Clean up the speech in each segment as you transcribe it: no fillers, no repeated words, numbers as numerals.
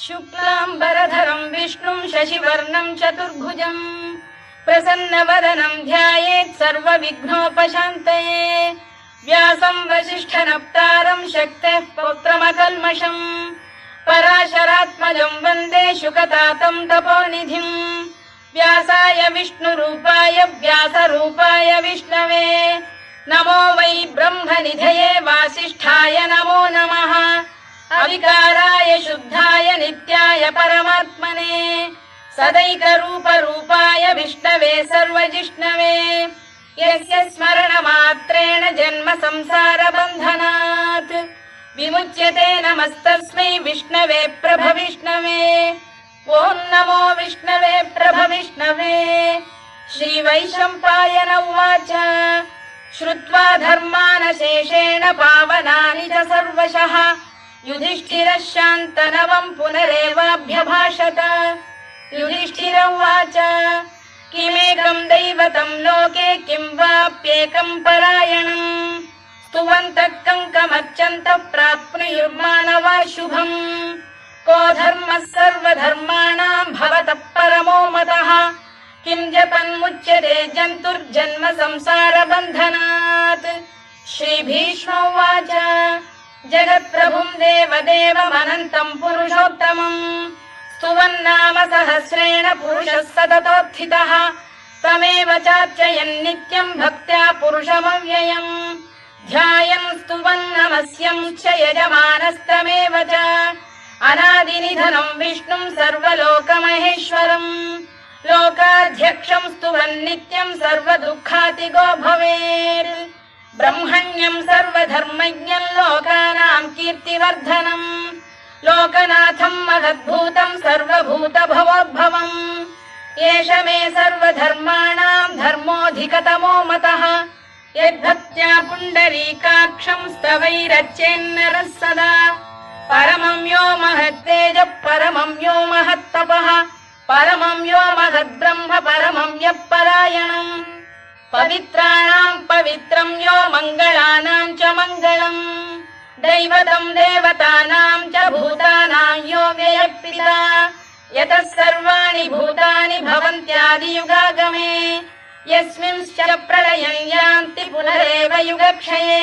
शुक्लाम्बरधरं विष्णुं शशिवर्णं चतुर्भुजं प्रसन्नवदनं ध्यायेत् सर्वविघ्नोपशान्तये। व्यासं वसिष्ठनप्तारं शक्तेः पौत्रमकल्मषं पराशरात्मजं वन्दे शुकतातं तपोनिधिम्। व्यासाय विष्णुरूपाय व्यासरूपाय विष्णवे नमो वै ब्रह्मनिधये वासिष्ठाय नमो नमः। अविकाराय शुद्धाय नित्याय परमात्मने सदैकरूपरूपाय विष्णवे सर्वजिष्णवे यस्य स्मरणमात्रेण जन्म संसारबन्धनात् विमुच्यते। नमस्तस्मै विष्णवे प्रभविष्णवे। ॐ नमो विष्णवे प्रभविष्णवे। श्रीवैशम्पायन उवाच श्रुत्वा धर्मानशेषेण पावनानि च सर्वशः युधिष्ठिरः शान्तनवं पुनरेवाभ्यभाषत। युधिष्ठिर उवाच किमेकं दैवतं लोके किं वाप्येकं परायणम् स्तुवन्तः कङ्कमर्चन्तः प्राप्नुयुर्मानवा शुभम्। को धर्मः सर्वधर्माणां भवतः परमो मतः किं जपन्मुच्यते जन्तुर्जन्म संसारबन्धनात्। श्रीभीष्म उवाच जगत्प्रभुं देवदेवमनन्तं पुरुषोत्तमं स्तुवन्नाम सहस्रेण पुरुषः सततोत्थितः तमेव चार्चयन् नित्यं भक्त्या पुरुषमव्ययम् ध्यायन् स्तुवन् नमस्यं च यजमानस्तमेव च अनादिनिधनं विष्णुं सर्वलोकमहेश्वरम् लोकाध्यक्षं स्तुवन् नित्यं सर्वदुःखातिगो भवेत्। ब्रह्मण्यं सर्वधर्मज्ञं लोकानां कीर्तिवर्धनम् लोकनाथं महद्भूतं सर्वभूतभवोद्भवम् एष मे सर्वधर्माणां धर्मोऽधिकतमो मतः यद्भक्त्या पुण्डरीकाक्षं स्तवैरच्चेन्नरः सदा। परमं यो महत्तेजः परमं यो महत्तपः परमं यो महद्ब्रह्म परमं यः परायणम् पवित्राणां पवित्रं यो मङ्गलानां च मङ्गलम् दैवतं देवतानां च भूतानां यो व्ययः यतः सर्वाणि भूतानि भवन्त्यादियुगागमे यस्मिंश्च प्रलयं यान्ति पुनरेव युगक्षये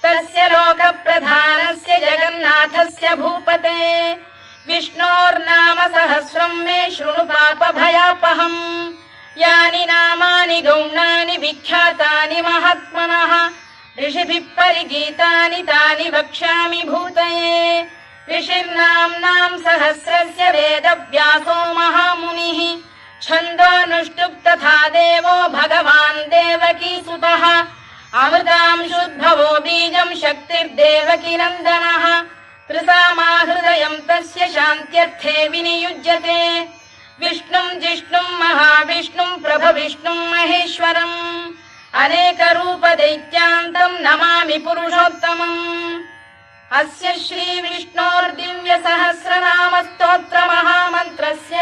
तस्य लोकप्रधानस्य जगन्नाथस्य भूपते विष्णोर्नाम सहस्रं मे शृणु पापभयापहम्। यानि नामानि गौणानि विख्यातानि महात्मनः ऋषिभिः परिगीतानि तानि वक्ष्यामि भूतये। ऋषिर्नाम्नां सहस्रस्य वेदव्यासो महामुनिः छन्दोऽनुष्टुप् तथा देवो भगवान् देवकीसुतः अमृतांशुद्भवो बीजं शक्तिर्देवकी नन्दनः त्रिसामा हृदयं तस्य शान्त्यर्थे विनियुज्यते। विष्णुं जिष्णुं महाविष्णुं प्रभविष्णुं महेश्वरम् अनेकरूपदैत्यान्तं नमामि पुरुषोत्तमम्। अस्य श्रीविष्णोर्दिव्यसहस्रनामस्तोत्रमहामन्त्रस्य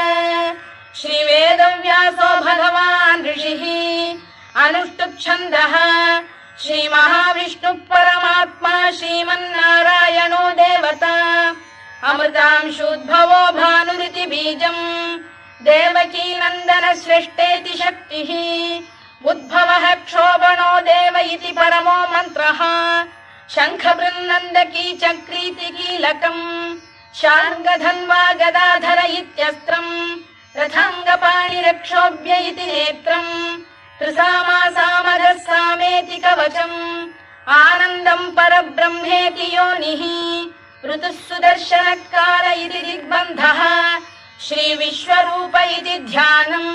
श्रीवेदव्यासो भगवान् ऋषिः अनुष्टुप्-छन्दः श्रीमहाविष्णुः परमात्मा श्रीमन्नारायणो देवता अमृतांशुद्भवो भानुरिति बीजम् देवकी नन्दन सृष्टेति शक्तिः उद्भवः क्षोभणो देव इति परमो मन्त्रः शङ्खबृन्नन्दकी चक्रीति कीलकम् शार्ङ्गधन्वा गदाधर इत्यस्त्रम् रथाङ्गपाणिरक्षोभ्य इति नेत्रम् त्रिसामा सामगः सामेति कवचम् आनन्दम् परब्रह्मेति योनिः ऋतुः सुदर्शनकाल इति दिग्बन्धः श्रीविश्वरूप इति ध्यानम्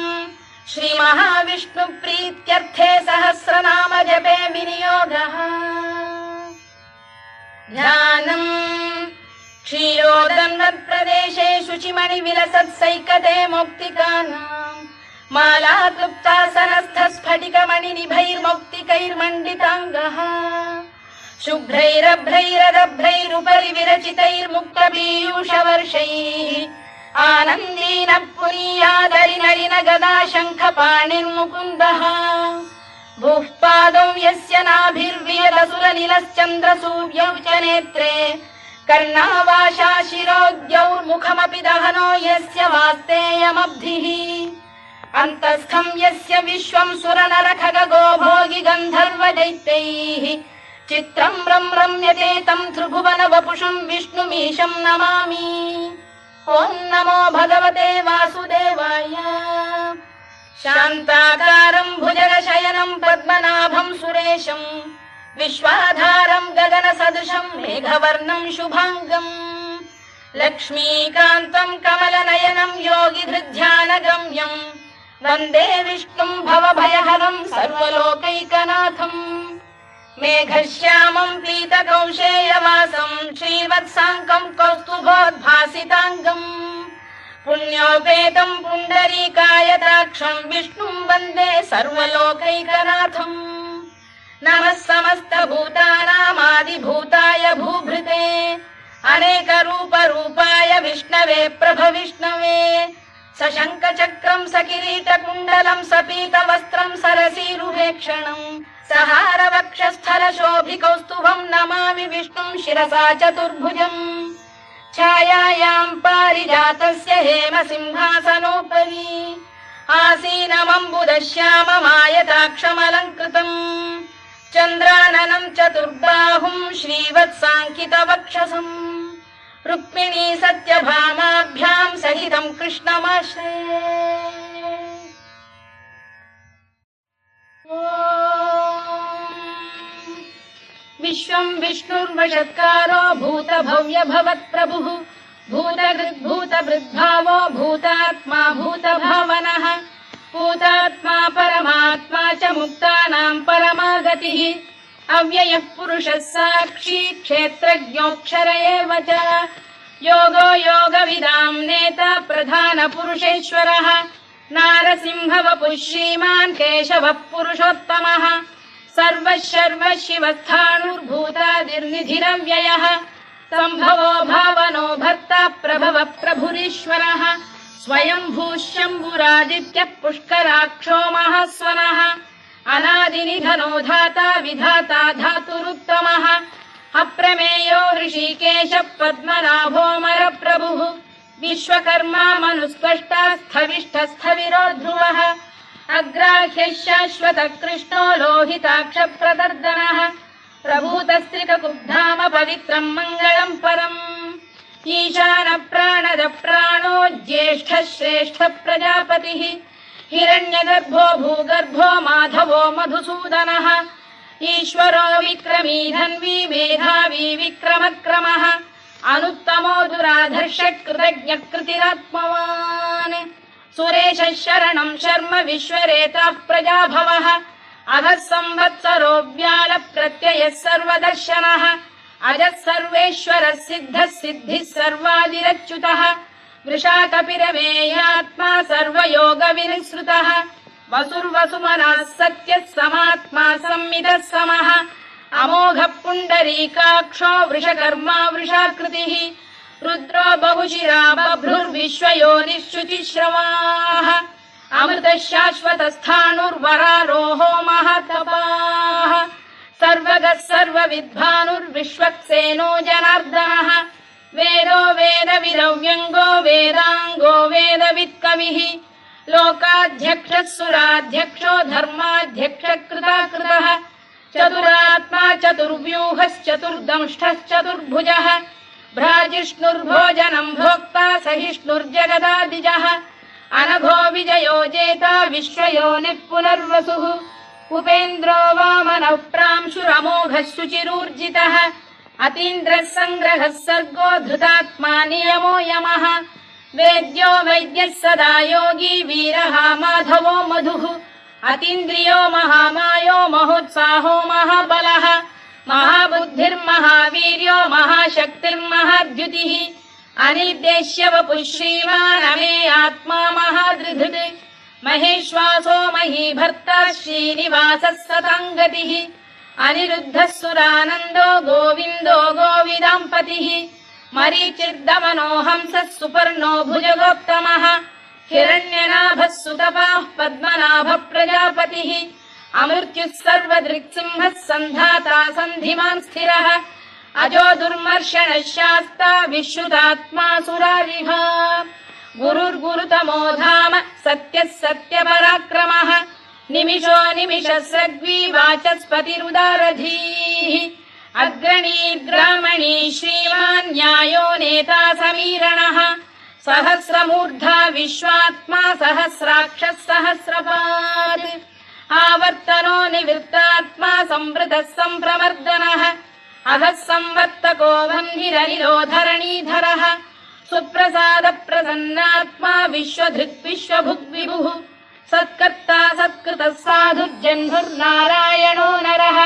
श्रीमहाविष्णुप्रीत्यर्थे सहस्रनाम जपे विनियोगः। ध्यानम् क्षीरोदन्वत्प्रदेशे शुचिमणिविलसत्सैकते मौक्तिकानाम् मालाक्लुप्तासनस्थस्फटिकमणिनिभैर्मौक्तिकैर्मण्डिताङ्गः शुभ्रैरभ्रैरदभ्रैरुपरि विरचितैर्मुक्तपीयूषवर्षैः आनन्दीन पुरीयादरिनलिन गदा शङ्खपाणिर्मुकुन्दः भूः पादौ यस्य नाभिर्वियलसुरनिलश्चन्द्रसूर्यौ च नेत्रे कर्णावाशा शिरोद्यौर्मुखमपि दहनो यस्य वास्तेयमब्धिः अन्तस्थं यस्य विश्वं सुरनरखगो भोगि गन्धर्वदैत्यैः चित्रं रम्यते तं त्रिभुवन वपुषं विष्णुमीशं नमामि। ॐ नमो भगवते वासुदेवाय। शान्ताकारं भुजगशयनं पद्मनाभं सुरेशं विश्वाधारं गगनसदृशं मेघवर्णं शुभाङ्गम् लक्ष्मीकान्तं कमलनयनं योगिधृध्यानगम्यं वन्दे विष्णुं भवभयहरं सर्वलोकैकनाथम्। मेघश्यामं पीतकौशेयवासं श्रीवत्साङ्कं कौस्तुभोद्भासिताङ्गम् पुण्योपेतं पुण्डरीकायताक्षं विष्णुं वन्दे सर्वलोकैकनाथम्। नमः समस्तभूतानामादिभूताय भूभृते अनेकरूपरूपाय विष्णवे प्रभविष्णवे सशङ्खचक्रं सकिरीटकुण्डलं सपीतवस्त्रं सरसीरुहेक्षणं सहारवक्षस्थलशोभिकौस्तुभं नमामि विष्णुं शिरसा चतुर्भुजम्। छायायां पारिजातस्य हेमसिंहासनोपरि आसीनमम्बुदश्याममायताक्षमलङ्कृतम् चन्द्राननं चतुर्बाहुं श्रीवत्साङ्कितवक्षसम् रुक्मिणी सत्यभामाभ्यां सहितं कृष्णमाश्रये। विश्वं विष्णुर्वषत्कारो भूतभव्य भवत्प्रभुः भूतभृद्भावो भूतात्मा भूतभावनः भूतात्मा परमात्मा च मुक्तानां परमागतिः अव्ययः पुरुषः साक्षी क्षेत्रज्ञोऽक्षर एव च योगो योगविदां नेता प्रधानपुरुषेश्वरः नारसिंहवपुः श्रीमान् केशवः पुरुषोत्तमः सर्वशर्व शिवस्थाणुर्भूतादिर्निधिरव्ययः सम्भवो भावनो भर्ता प्रभवः प्रभुरीश्वरः स्वयंभूः शम्भुरादित्यः पुष्कराक्षो महास्वनः अनादिनिधनो धाता विधाता धातुरुत्तमः अप्रमेयो ऋषिकेशः पद्मनाभोऽमरप्रभुः विश्वकर्मा मनुस्पष्टा स्थविष्ठस्थविरो ध्रुवः अग्राह्यः शाश्वतः कृष्णो लोहिताक्षप्रदर्दनः प्रभूतस्त्रिककुब्धाम पवित्रम् मङ्गलम् परम् ईशान प्राणद प्राणो ज्येष्ठः श्रेष्ठः प्रजापतिः हिरण्यगर्भो भूगर्भो माधवो मधुसूदनः ईश्वरो विक्रमी धन्वी मेधावी विक्रमक्रमः अनुत्तमो दुराधर्षः कृतज्ञः कृतिरात्मवान् सुरेशः शरणं शर्म विश्वरेताः प्रजाभवः अधः संवत्सरो व्याल प्रत्ययः सर्वदर्शनः अजः सर्वेश्वरः सिद्धः सिद्धिः सर्वादिरच्युतः वृषाकपिरमेयात्मा सर्वयोगविनिसृतः वसुर्वसुमनः सत्यः समात्मा संमितः समः अमोघः पुण्डरीकाक्षो वृषकर्मा वृषाकृतिः रुद्रो बहुशिरा बभ्रुर्विश्वयोनिश्चुतिश्रवाः अमृतः शाश्वतस्थाणुर्वरारोहो महातपाः सर्वगः सर्वविद्भानुर्विश्वक्सेनो जनार्दनः वेदो वेदविदव्यङ्गो वेदाङ्गो वेदवित्कविः लोकाध्यक्षः सुराध्यक्षो धर्माध्यक्षः कृताकृतः चतुरात्मा चतुर्व्यूहश्चतुर्दंष्टश्चतुर्भुजः भ्राजिष्णुर्भोजनं भोक्ता सहिष्णुर्जगदादिजः अनघो विजयो जेता विश्वयोनिः पुनर्वसुः उपेन्द्रो वामनः प्रांशुरमोघः शुचिरूर्जितः अतीन्द्रः सङ्ग्रहः सर्गो धृतात्मा नियमो यमः वेद्यो वैद्यः सदा योगी वीरः माधवो मधुः अतीन्द्रियो महामायो महोत्साहो महाबलः महाबुद्धिर्महावीर्यो महाशक्तिर्महाद्युतिः अनिर्देश्य वपुः श्रीमान् अमे आत्मा महाधृधृत् महेश्वासो महीभर्ता श्रीनिवासः सताङ्गतिः अनिरुद्धः सुरानन्दो गोविन्दो गोविदाम्पतिः मरीचिर्दमनो हंसः सुपर्णो भुजगोत्तमः हिरण्यनाभः सुतपाः पद्मनाभः प्रजापतिः अमृत्युः सर्वदृक्सिंहः सन्धाता सन्धिमान् स्थिरः अजो दुर्मर्षणः शास्ता विश्रुतात्मा सुरारिः गुरुर्गुरुतमो धाम सत्यः सत्यपराक्रमः निमिषो निमिषस्रग्वी वाचस्पतिरुदारधीः अग्रणीर्ग्रामणी श्रीमान् न्यायो नेता समीरणः सहस्रमूर्धा विश्वात्मा सहस्राक्षः सहस्रपात् आवर्तनो निवृत्तात्मा संवृतः सम्प्रवर्धनः अधः संवर्तको वह्निरनिरोधरणीधरः सुप्रसाद प्रसन्नात्मा विश्वधृक् विश्वभुग्विभुः सत्कर्ता सत्कृतः साधुर्जह्नुर्नारायणो नरः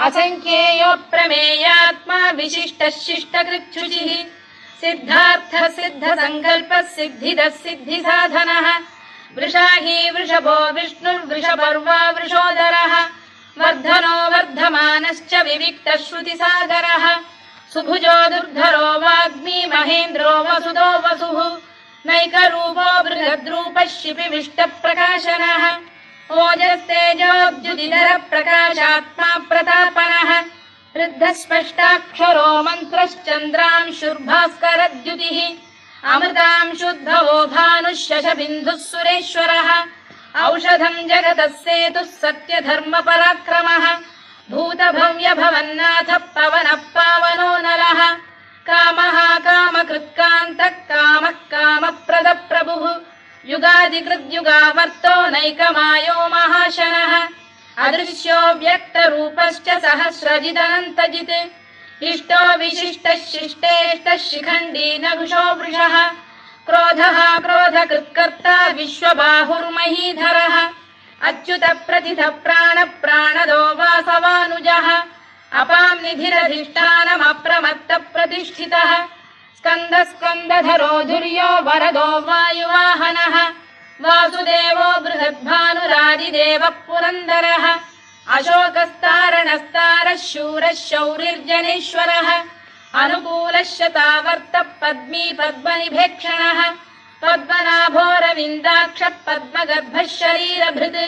असंख्येयो प्रमेयात्मा विशिष्टः शिष्टकृच्छुचिः सिद्धार्थः सिद्धसङ्कल्पः सिद्धिदः सिद्धिसाधनः वृषाही वृषभो विष्णुर्वृषपर्वा वृषोदरः वर्धनो वर्धमानश्च विविक्तः श्रुतिसागरः सुभुजो दुर्धरो वाग्मी महेन्द्रो वसुदो वसुः नैकरूपो बृहद्रूपः शिपिविष्टप्रकाशनः ओजस्तेजोऽब्जुदिधरः प्रकाशात्मा प्रतापनः वृद्धस्पष्टाक्षरो मन्त्रश्चन्द्रांशुर्भास्करद्युतिः अमृतांशुद्धवो भानुः शशबिन्दुः सुरेश्वरः औषधम् जगतः सेतुः सत्यधर्मपराक्रमः भूतभव्यभवन्नाथः पवनः पावनो नरः कामः कामकृत्कान्तः कामः कामप्रदप्रभुः युगादिकृद्युगावर्तो नैकमायो महाशनः अदृश्यो व्यक्तरूपश्च सहस्रजिदनन्तजित् इष्टो विशिष्टः शिष्टेष्टः शिखण्डी नघुषो वृषः क्रोधः क्रोधकृत्कर्ता विश्वबाहुर्महीधरः अच्युत प्रथित प्राण प्राणदो वासवानुजः अपां निधिरधिष्ठानमप्रमत्त प्रतिष्ठितः स्कन्द स्कन्दधरो धुर्यो वरदो वायुवाहनः वासुदेवो बृहद्भानुरादिदेवः पुरन्दरः अशोकस्तारणस्तारः शूरः शौरिर्जनेश्वरः अनुकूलः शतावर्तः पद्मी पद्मनिभेक्षणः पद्मनाभोरविन्दाक्षः पद्मगर्भः शरीरभृत्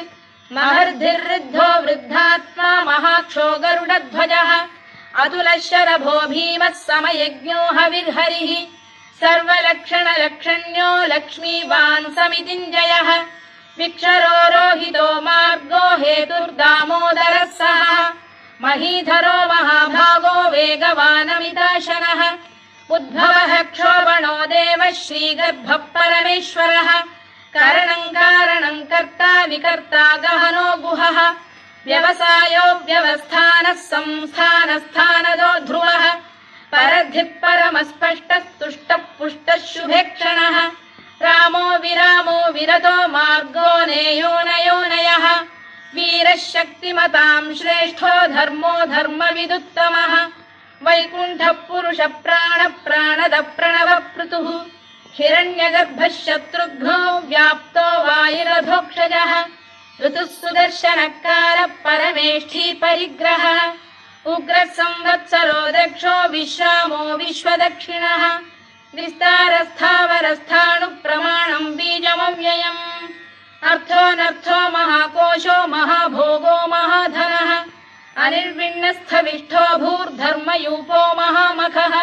महर्धिर्वृद्धो वृद्धात्मा महाक्षो गरुडध्वजः अतुलः शरभो भीमः समयज्ञो हविर्हरिः सर्वलक्षणलक्षण्यो लक्ष्मीवान् समितिञ्जयः विक्षरो रोहितो मार्गो हेतुर्दामोदरः सः महीधरो महाभागो वेगवानमिताशनः उद्भवः क्षोभणो देवः श्रीगर्भः परमेश्वरः करणम् कारणम् कर्ता विकर्ता गहनो गुहः व्यवसायो व्यवस्थानः संस्थानस्थानदो ध्रुवः परद्धिः परमस्पष्टस्तुष्टः पुष्टः शुभेक्षणः रामो विरामो विरतो मार्गो नेयोनयोनयः वीरः शक्तिमताम् श्रेष्ठो धर्मो धर्मविदुत्तमः वैकुण्ठः पुरुष प्राण प्राणद प्रणवपृतुः हिरण्यगर्भः शत्रुघ्नो व्याप्तो वायुरधोक्षजः ऋतुः सुदर्शनकारः परमेष्ठी परिग्रहः उग्रः संवत्सरो दक्षो विश्रामो विश्वदक्षिणः विस्तारस्थावरस्थाणुः प्रमाणम् बीजमव्ययम् अर्थोऽनर्थो महाकोशो महाभोगो महाधनः अनिर्विण्णस्थविष्ठो भूर्धर्मयूपो महामखः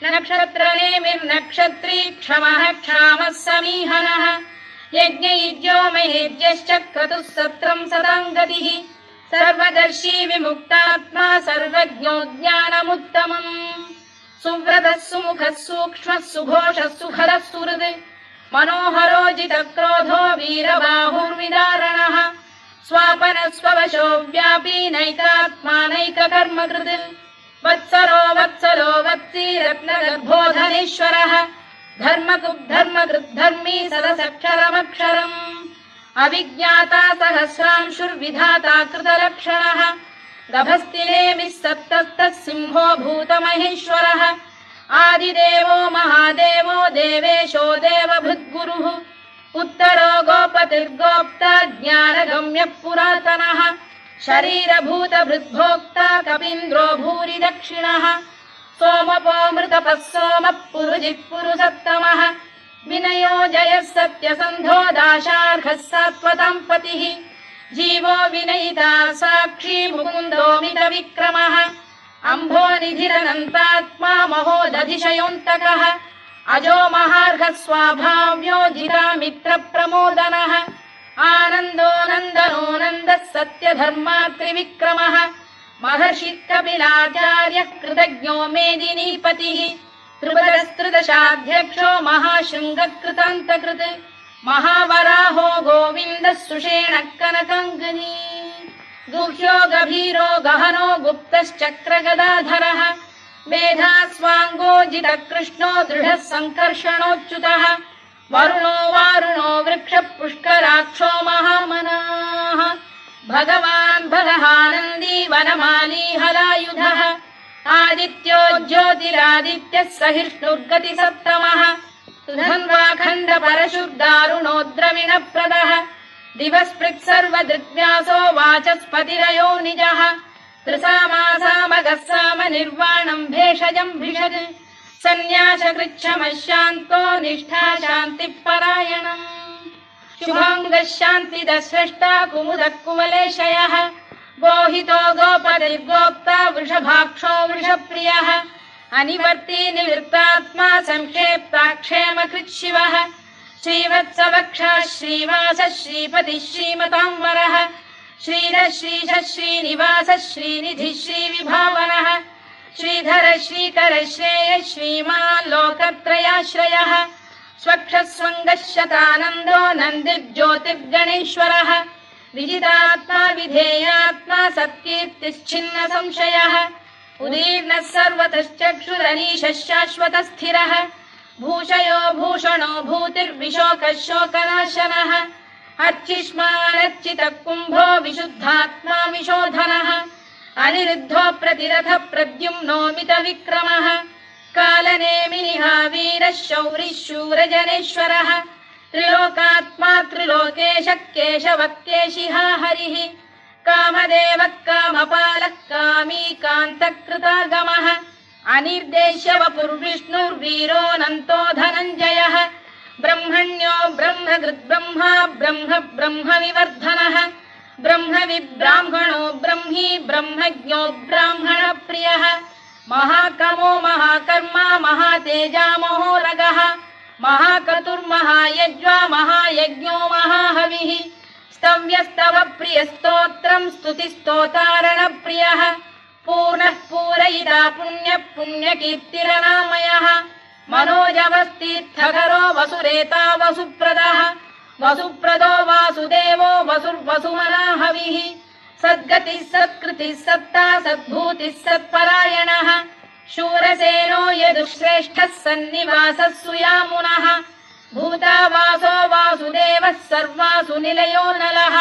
नक्षत्रनेमिर्नक्षत्री क्षमः क्षामः समीहनः यज्ञयुज्यो महेज्यश्च क्रतुः सत्रम् सदाम् गतिः सर्वदर्शी विमुक्तात्मा सर्वज्ञो ज्ञानमुत्तमम् सुव्रतः सुमुखः सूक्ष्मः सुघोषः सुखदः सुहृद् मनोहरो जितक्रोधो वीरबाहुर्विदारणः स्वापनः स्ववशो व्यापी नैकात्मा नैककर्मकृत् वत्सरो वत्सलो वत्सी रत्नगर्भोधनेश्वरः धर्मकृद्धर्मी सदसक्षरमक्षरम् अविज्ञाता सहस्रांशुर्विधाता कृतलक्षणः गभस्तिनेमिः सप्तस्तः सिंहो भूतमहेश्वरः आदिदेवो महादेवो देवेशो देवभृद्गुरुः उत्तरो गोपतिर्गोप्ता ज्ञानगम्यः पुरातनः शरीरभूतभृद्भोक्ता कपीन्द्रो भूरि दक्षिणः सोमपोऽमृतपः सोमः पुरुजिः पुरुषत्तमः विनयो जयः सत्यसन्धो दाशार्हः सात्वताम् पतिः जीवो विनयिता साक्षी मुकुन्दो मितविक्रमः अम्भोनिधिरनन्तात्मा महोदधिशयोऽन्तकः अजो महार्घः स्वाभाव्यो जितामित्रप्रमोदनः आनन्दो नन्दनो नन्दः सत्यधर्मा त्रिविक्रमः महर्षिः कपिलाचार्यः कृतज्ञो मेदिनीपतिः त्रिपदस्त्रिदशाध्यक्षो महाशृङ्गकृतान्तकृत् महावराहो गोविन्दः सुषेणः कनकाङ्गनी गुह्यो गभीरो गहनो गुप्तश्चक्रगदाधरः मेधास्वाङ्गो जितकृष्णो दृढः सङ्कर्षणोच्युतः वरुणो वारुणो वृक्षः पुष्कराक्षो महामनाः भगवान् भगहानन्दी वनमाली हलायुधः आदित्यो ज्योतिरादित्यः सहिष्णुर्गतिसत्तमः सुधन्वाखण्ड परशुर्दारुणो द्रविणप्रदः दिवस्पृक् सर्वदृग्व्यासो वाचस्पतिरयो निजः त्रिसामासामगः साम निर्वाणम् भेषजम् भिषज सन्न्यासकृच्छमः शान्तो निष्ठा शान्तिः परायणम् शुभाङ्गः शान्तिदः स्रष्टा कुमुदः कुवलेशयः गोहितो गोपतिर्गोप्ता वृषभाक्षो वृषप्रियः अनिवर्ती निवृत्तात्मा संक्षेप्ताक्षेमकृच्छिवः श्रीवत्सवक्षः श्रीवासः श्रीपतिः श्रीमताम्बरः श्रीधः श्रीशः श्रीनिवासः श्रीनिधिः श्रीविभावनः श्रीधर श्रीकर श्रेयः श्रीमान् लोकत्रयाश्रयः स्वक्षः स्वङ्गः शतानन्दो नन्दिर्ज्योतिर्गणेश्वरः विजितात्मा विधेयात्मा सत्कीर्तिश्चिन्न संशयः उदीर्णः सर्वतश्चक्षुरनीशः शाश्वतस्थिरः भूषयो भूषणो भूतिर्विशोकः शोकनाशनः अर्चिष्मानर्चितः कुम्भो विशुद्धात्मा विशोधनः अनिरुद्धो प्रतिरथ प्रद्युम्नो मितविक्रमः कालनेमिनिः वीरः शौरिः शूरजनेश्वरः त्रिलोकात्मा त्रिलोकेशः केशवः केशिहा हरिः कामदेवः कामपालः कामी कान्तकृतागमः अनिर्देश्य वपुर्विष्णुर्वीरोऽनन्तो धनञ्जयः ब्रह्मण्यो ब्रह्मकृद्ब्रह्मा ब्रह्म ब्रह्मविवर्धनः ब्रह्मविब्राह्मणो ब्रह्मी ब्रह्मज्ञो ब्राह्मणप्रियः महाकमो महाकर्मा महातेजा महोरगः महाक्रतुर्महायज्वा महायज्ञो महाहविः स्तव्यस्तव प्रियस्तोत्रम् स्तुतिस्तोतारणप्रियः पूर्णः पूरयिता पुण्यः पुण्यकीर्तिरनामयः मनोजवस्तीर्थकरो वसुरेता वसुप्रदः वसुप्रदो वासुदेवो वसुर्वसुमनाहविः सद्गतिः सत्कृतिः सत्ता सद्भूतिः सत्परायणः शूरसेनो यदुश्रेष्ठः सन्निवासः सुयामुनः भूतावासो वासुदेवः सर्वासु निलयो नलः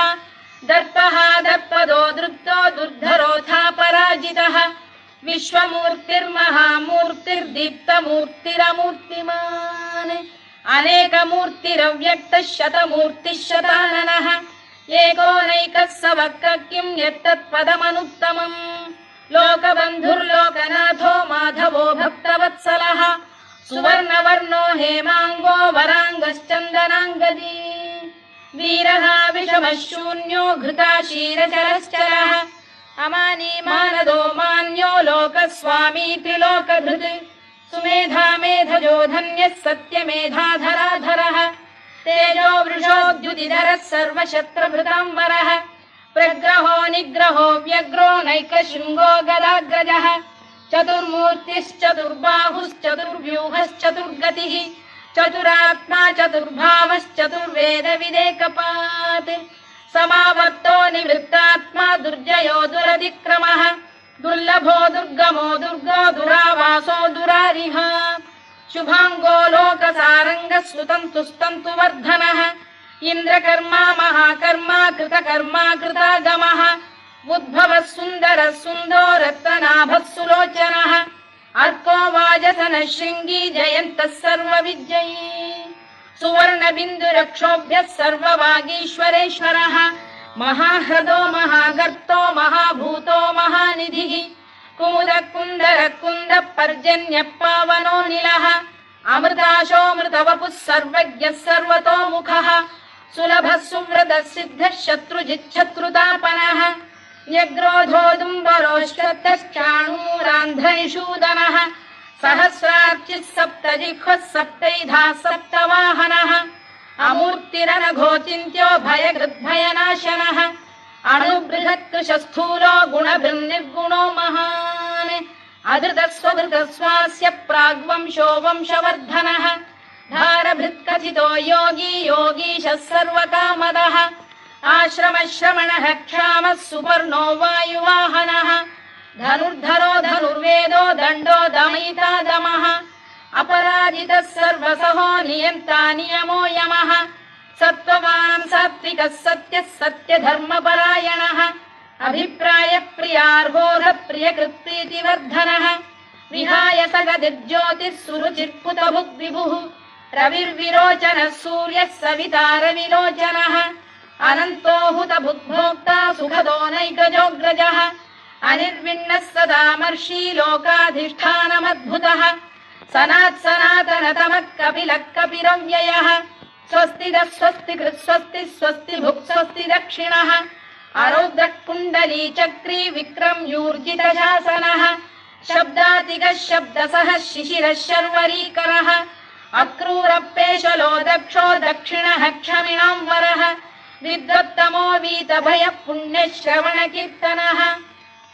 दर्पः दर्पदो दृप्तो दुर्धरोऽथा पराजितः विश्वमूर्तिर्महामूर्तिर्दीप्तमूर्तिरमूर्तिमान् अनेकमूर्तिरव्यक्तः शतमूर्तिः शताननः एकोनैकः स वक्र किं यत्तत्पदमनुत्तमम् लोकबन्धुर्लोकनाथो माधवो भक्तवत्सलः सुवर्णवर्णो हेमाङ्गो वराङ्गश्चन्दनाङ्गदी वीरः विषमः शून्यो घृताशीरचरश्चरः अमानी मानदो मान्यो लोकस्वामी त्रिलोकधृत् सुमेधा मेधजो धन्यः सत्यमेधाधराधरः तेजो वृषोद्युतिधरः सर्वशत्रभृताम्बरः प्रग्रहो निग्रहो व्यग्रो नैकशृङ्गो गदाग्रजः चतुर्मूर्तिश्चतुर्बाहुश्चतुर्व्यूहश्चतुर्गतिः चतुरात्मा चतुर्भावश्चतुर्वेदविदेकपात् समावर्तो निवृत्तात्मा दुर्जयो दुरतिक्रमः दुर्लभो दुर्गमो दुर्गो दुरावासो दुरारिः शुभाङ्गो लोकसारङ्गः स्तुतन्तु वर्धनः इन्द्रकर्मा महाकर्मा कृतकर्मा कृतागमः उद्भवः सुन्दरः सुन्दो रत्ननाभः सुलोचनः अर्को वाजसनः शृङ्गी जयन्तः सर्वविजयी सुवर्णबिन्दुरक्षोभ्यः सर्ववागीश्वरेश्वरः महाह्रदो महागर्तो महाभूतो महानिधिः कुमुदः कुन्दरः कुन्दः पर्जन्यः पावनो निलः अमृताशोऽमृतवपुः सर्वज्ञः सर्वतोमुखः सुलभः सुव्रतः सिद्धः शत्रुजिच्छत्रुतापनः न्यग्रोधोदुम्बरोश्चतश्चाणूरा सान्ध्रनिषूदनः सहस्रार्चिः सप्तजिह्वः सप्तैधा सप्तवाहनः अमूर्तिरनघोचिन्त्यो भयकृद्भयनाशनः अणुबृहत्कृशस्थूलो गुणभृन्निर्गुणो महान् अधृतस्वधृतस्वास्य प्राग्वंशो वंशवर्धनः धारभृत्कथितो योगी योगीशः सर्वकामदः आश्रमश्रमणः क्षामः सुपर्णो वायुवाहनः धनुर्धरो धनुर्वेदो दण्डो दमयिता दमः अपराजितः सर्वसहो नियन्ता नियमो यमः सत्त्ववान् सात्विकः सत्यः सत्यधर्मपरायणः अभिप्रायप्रियार्होः प्रियकृत्प्रीतिवर्धनः विहाय सगदिर्ज्योतिः सुरुचिर्पुतभुग्विभुः रविर्विरोचनः सूर्यः सविता रविलोचनः अनन्तो हुतभुग्भोक्ता सुखदो नैकजोऽग्रजः अनिर्विण्णः सदामर्षी लोकाधिष्ठानमद्भुतः सनातनतमः कपिलः कपिरव्ययः स्वस्तिदः स्वस्तिकृत् स्वस्ति स्वस्ति भुक् स्वस्ति दक्षिणः आरौद्रः कुण्डली चक्री विक्रम्यूर्जितशासनः शब्दातिगः शब्दसः शिशिरः शर्वरीकरः अक्रूरपेशलो दक्षो दक्षिणः क्षमिणाम्बरः विद्वत्तमो वीतभयः पुण्यश्रवणकीर्तनः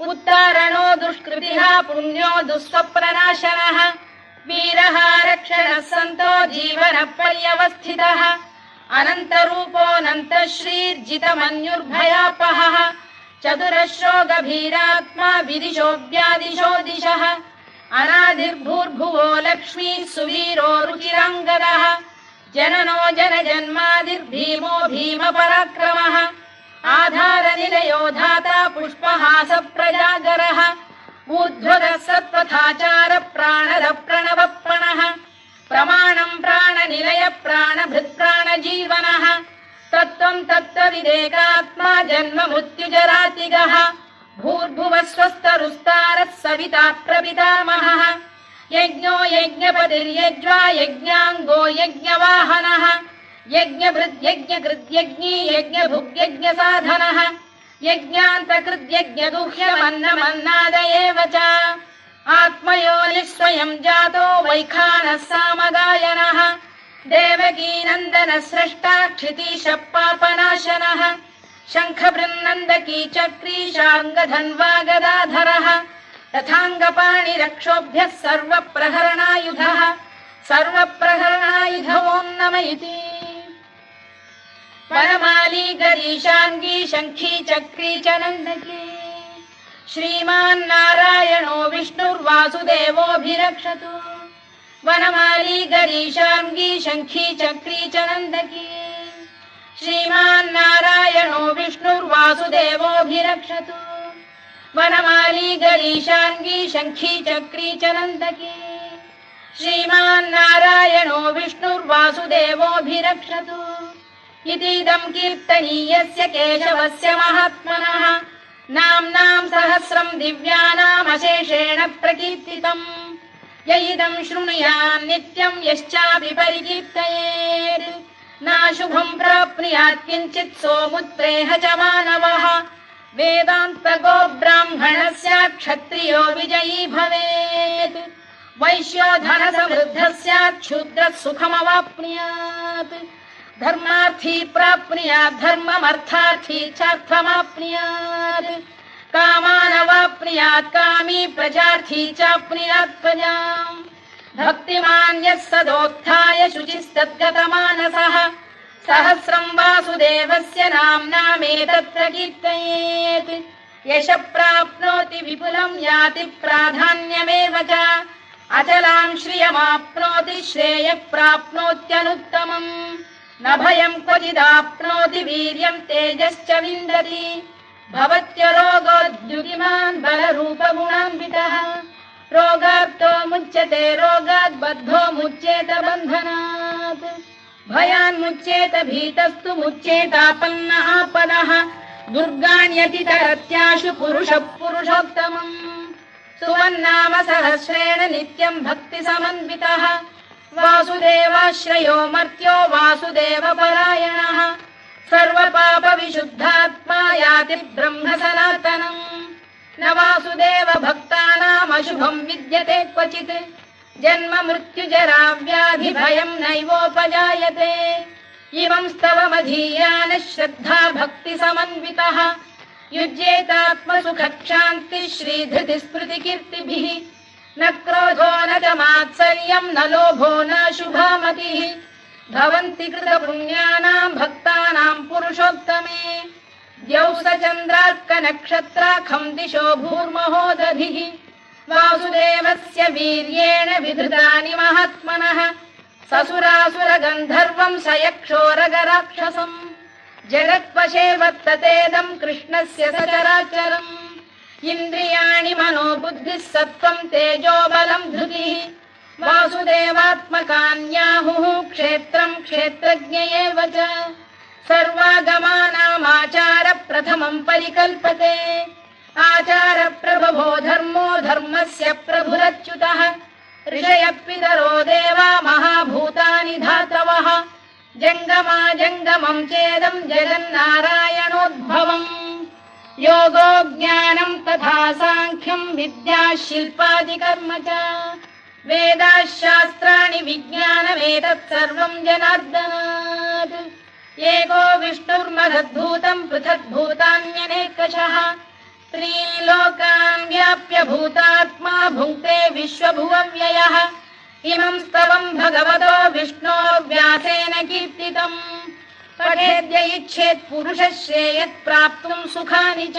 उद्धारणो दुष्कृतिः पुण्यो दुःस्वप्ननाशनः वीरः रक्षणः सन्तो जीवनपर्यवस्थितः अनन्तरूपोऽनन्तः श्रीर्जितमन्युर्भयापहः चतुरश्रो गभीरात्मा विदिशो व्यादिशो दिशः अनादिर्भूर्भुवो लक्ष्मी सुवीरो रुचिराङ्गदः जननो जनजन्मादिर्भीमो भीमपराक्रमः आधारनिलयो धाता पुष्पहास प्रजागरः ऊर्ध्वरः सत्पथाचार प्राणद प्रणवप्रणः प्रमाणं प्राणनिलय प्राणभृत्प्राणजीवनः तत्त्वं तत्त्वविदेकात्मा जन्म मृत्युजरातिगः भूर्भुवः स्वस्तरुस्तारः सविता प्रपितामहः यज्ञो यज्ञपतिर्यज्वा यज्ञाङ्गो यज्ञवाहनः यज्ञभृद्यज्ञकृद्यज्ञी यज्ञभुग्यज्ञसाधनः यज्ञान्तकृद्यज्ञदुह्यमन्नमन्नाद एव च आत्मयोनिः स्वयं जातो वैखानः सामगायनः देवकीनन्दनः स्रष्टा क्षितीशः पापनाशनः शङ्खबृन्नन्दकी चक्री शार्ङ्गधन्वा गदाधरः रथाङ्गपाणिरक्षोभ्यः सर्वप्रहरणायुधः सर्वप्रहरणायुध ॐ नम इति वनमाली गरीशाङ्गी शङ्खी चक्री च नन्दकी श्रीमान्नारायणो विष्णुर्वासुदेवोऽभिरक्षतु वनमाली गरीशाङ्गी शङ्खी चक्री च नन्दकी श्रीमान्नारायणो विष्णुर्वासुदेवोऽभिरक्षतु वनमाली गरीशाङ्गी शङ्खी चक्री च नन्दकी श्रीमान्नारायणो विष्णुर्वासुदेवोऽभिरक्षतु इतीदं कीर्तनीयस्य केशवस्य महात्मनः नाम्नां सहस्रं दिव्यानामशेषेण प्रकीर्तितम् य इदं शृणुयात् नित्यं यश्चापि परिकीर्तयेत् नाशुभं प्राप्नुयात् किञ्चित् सोमुत्प्रेह च मानवः वेदान्तको ब्राह्मणः स्यात् क्षत्रियो विजयी भवेत् वैश्यो धनसमृद्धः स्यात् शूद्रः सुखमवाप्नुयात् धर्मार्थी प्राप्नुयात् धर्ममर्थार्थी चार्थमाप्नुयात् कामानवाप्नुयात् कामी प्रजार्थी चाप्नुयात् प्रजाम् भक्तिमान् यः सदोत्थाय शुचिस्तद्गतमानसः सहस्रं वासुदेवस्य नाम्नामेतत्र कीर्तयेत् यशः प्राप्नोति विपुलं याति प्राधान्यमेव च अचलां श्रियमाप्नोति श्रेयः प्राप्नोत्यनुत्तमम् न भयं क्वचिदाप्नोति वीर्यं तेजश्च विन्दति भवत्य रोगोद्युतिमान् बलरूपगुणान्वितः रोगार्तो मुच्यते रोगात् बद्धो मुच्येत बन्धनात् भयान्मुच्येत भीतस्तु मुच्येतापन्न आपदः दुर्गाण्यतितरत्याशु पुरुषः पुरुषोत्तमम् सुवन्नाम सहस्रेण नित्यं भक्तिसमन्वितः वासुदेवाश्रयो मर्त्यो वासुदेवपरायणः सर्वपापविशुद्धात्मा याति ब्रह्म सनातनम् न वासुदेव भक्तानामशुभो विद्यते क्वचित् जन्म मृत्युजरा व्याधि भयं नैवोपजायते इमं स्तवमधीयानः श्रद्धा भक्ति समन्वितः युज्येतात्मसुखक्षान्तिः श्रीधृतिस्मृतिकीर्तिभिः न क्रोधो न च मात्सर्यं न लोभो न शुभामतिः भवन्ति कृतपुण्यानां भक्तानां पुरुषोत्तमे द्यौसचन्द्रार्कनक्षत्राखं दिशो भूर्महोदधिः वासुदेवस्य वीर्येण विधृतानि महात्मनः ससुरासुरगन्धर्वं स यक्षोरगराक्षसम् जगत्वशे वर्ततेदं कृष्णस्य सचराचरम् इन्द्रियाणि मनो बुद्धिः सत्त्वं तेजो बलं धृतिः वासुदेवात्मकान्याहुः क्षेत्रं क्षेत्रज्ञ एव च सर्वागमानामाचार प्रथमं परिकल्पते आचार प्रभवो धर्मो धर्मस्य प्रभुरच्युतः ऋषयः पितरो देवा महाभूतानि धातवः जङ्गमा जङ्गमं चेदं जगन्नारायणोद्भवम् योगो ज्ञानं तथा साङ्ख्यं विद्या शिल्पादिकर्म च वेदाः शास्त्राणि विज्ञानमेतत् सर्वं जनार्दनात् एको विष्णुर्महद्भूतं पृथग्भूतान्यनेकशः त्रीन् लोकान् व्याप्य भूतात्मा भुङ्क्ते विश्वभुवव्ययः इमं स्तवं भगवतो विष्णोर्व्यासेन कीर्तितम् पठेद्य इच्छेत् पुरुषः श्रेयत् प्राप्तुं सुखानि च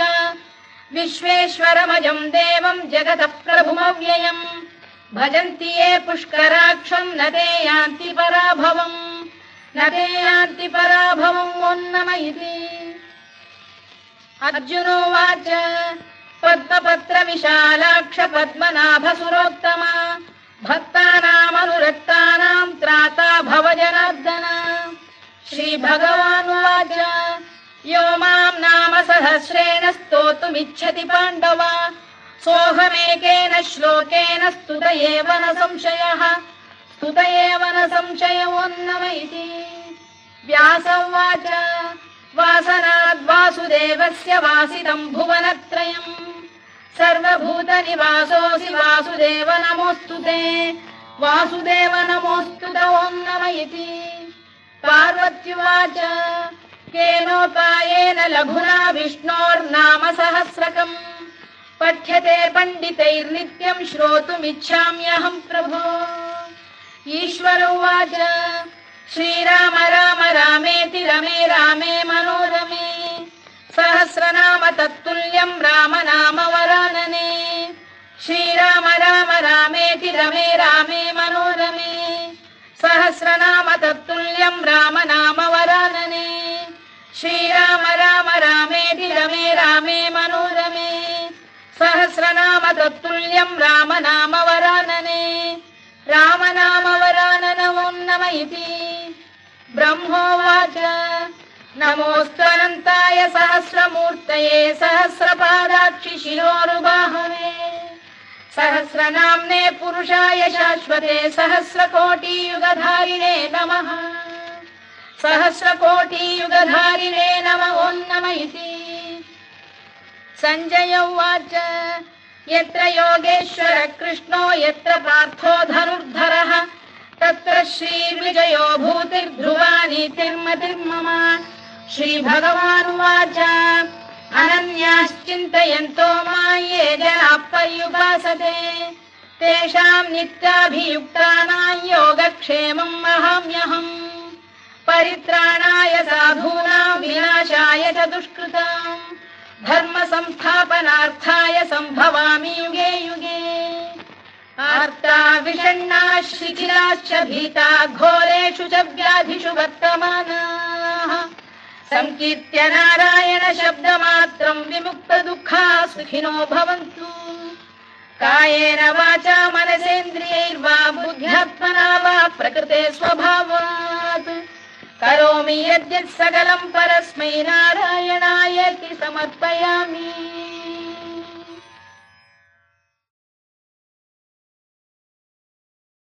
विश्वेश्वरमजं देवं जगतः प्रभुमव्ययम् भजन्ति ये पुष्कराक्षं न ते यान्ति पराभवम् न ते यान्ति पराभवम् ओन्नम इति अर्जुनोवाच पद्मपत्र विशालाक्ष पद्मनाभसुरोत्तमा भक्तानामनुरक्तानां त्राता भव जनार्दन श्रीभगवानुवाच यो मां नाम सहस्रेण स्तोतुमिच्छति पाण्डव सोऽहमेकेन श्लोकेन स्तुत एव न संशयोऽन्नम इति व्यास उवाच वासनाद् वासुदेवस्य वासितं भुवनत्रयम् सर्वभूतनिवासोऽसि वासुदेव नमोऽस्तु ते वासुदेव नमोऽस्तु ते ओन्नम इति पार्वत्युवाच केनोपायेन लघुना विष्णोर्नाम सहस्रकम् पठ्यते पण्डितैर्नित्यं श्रोतुमिच्छाम्यहं प्रभो ईश्वर उवाच श्रीराम राम रामेति रमे रामे मनोरमे सहस्रनाम तत्तुल्यं राम नाम वरानने श्रीराम राम रामेति रमे रामे मनोरमे सहस्रनाम तत्तुल्यं राम नाम वरानने श्रीराम राम रामेति रमे रामे मनोरमे सहस्रनाम तत्तुल्यं राम नाम वरानने राम नाम वराननमोन्नम इति ब्रह्मोवाच नमोऽस्त्वनन्ताय सहस्रमूर्तये सहस्रपादाक्षि शिरोरुबाहवे सहस्रनाम्ने पुरुषाय शाश्वते सहस्रकोटियुगधारिणे नमः सहस्रकोटियुगधारिणे नमः ओन्नम इति सञ्जय उवाच यत्र योगेश्वर कृष्णो यत्र पार्थो धनुर्धरः तत्र श्रीर्विजयो भूतिर्ध्रुवा नीतिर्मतिर्मम श्रीभगवानुवाच अनन्याश्चिन्तयन्तो मां ये जनाः पर्युपासते तेषां नित्याभियुक्तानां योगक्षेमं वहाम्यहम् परित्राणाय साधूनां विनाशाय च दुष्कृतां धर्म संस्थापनार्थाय सम्भवामि युगे युगे आर्ता विषण्णाः शिथिलाश्च भीता घोरेषु च व्याधिषु वर्तमानाः संकीर्त्य नारायण शब्दमात्रं विमुक्तदुःखाः सुखिनो भवन्तु कायेन वाचा मनसेन्द्रियैर्वा बुद्ध्यात्मना वा प्रकृते स्वभावात् करोमि यद्यत् सकलं परस्मै नारायणायेति समर्पयामि।